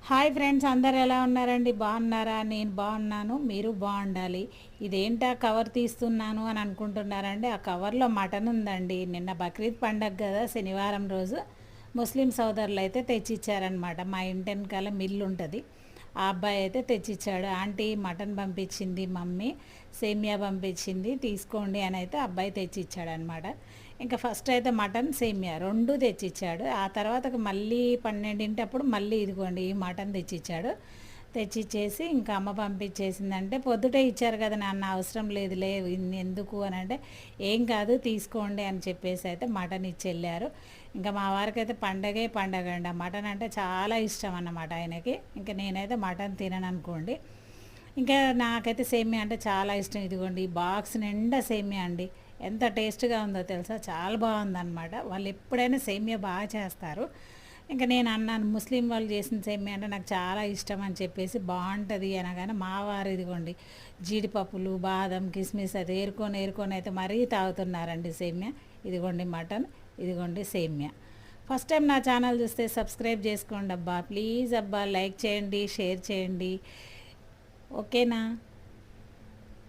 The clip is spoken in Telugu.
హాయ్ ఫ్రెండ్స్, అందరు ఎలా ఉన్నారండి? బాగున్నారా? నేను బాగున్నాను, మీరు బాగుండాలి. ఇదేంటా కవర్ తీస్తున్నాను అని అనుకుంటున్నారండి. ఆ కవర్లో మటన్ ఉందండి. నిన్న బక్రీద్ పండగ కదా, శనివారం రోజు ముస్లిం సోదరులు అయితే తెచ్చిచ్చారనమాట. మా ఇంటి వెనకాల మిల్లు ఉంటుంది, ఆ అబ్బాయి అయితే తెచ్చిచ్చాడు. ఆంటీ మటన్ పంపించింది, మమ్మీ సేమియా పంపించింది, తీసుకోండి అని అయితే అబ్బాయి తెచ్చిచ్చాడు అనమాట. ఇంకా ఫస్ట్ అయితే మటన్ సేమియా రెండు తెచ్చిచ్చాడు. ఆ తర్వాతకి మళ్ళీ 12 అప్పుడు మళ్ళీ ఇదిగోండి ఈ మటన్ తెచ్చిచ్చాడు. తెచ్చిచ్చేసి ఇంకా అమ్మ పంపించేసిందంటే, పొద్దుటే ఇచ్చారు కదా నాన్న, అవసరం లేదులే ఇన్ని ఎందుకు అని అంటే, ఏం కాదు తీసుకోండి అని చెప్పేసి అయితే మటన్ ఇచ్చి వెళ్ళారు. ఇంకా మా వారికి అయితే పండగే పండగ అండి. ఆ మటన్ అంటే చాలా ఇష్టం అన్నమాట ఆయనకి. ఇంకా నేనైతే మటన్ తినను అనుకోండి. ఇంకా నాకైతే సేమియా అంటే చాలా ఇష్టం. ఇదిగోండి ఈ బాక్స్ నిండా సేమియా అండి. ఎంత టేస్ట్గా ఉందో తెలుసా, చాలా బాగుందన్నమాట. వాళ్ళు ఎప్పుడైనా సేమియా బాగా చేస్తారు. ఇంకా నేను అన్నాను, ముస్లిం వాళ్ళు చేసిన సేమియా అంటే నాకు చాలా ఇష్టం అని చెప్పేసి, బాగుంటుంది అనగానే మా వారు ఇదిగోండి జీడిపప్పులు, బాదం, కిస్మిస్ అది ఏరుకొని అయితే మరీ తాగుతున్నారండి సేమియా. ఇదిగోండి మటన్, ఇదిగోండి సేమియా. ఫస్ట్ టైం నా ఛానల్ చూస్తే సబ్స్క్రైబ్ చేసుకోండి అబ్బా, ప్లీజ్ అబ్బా, లైక్ చేయండి, షేర్ చేయండి, ఓకేనా?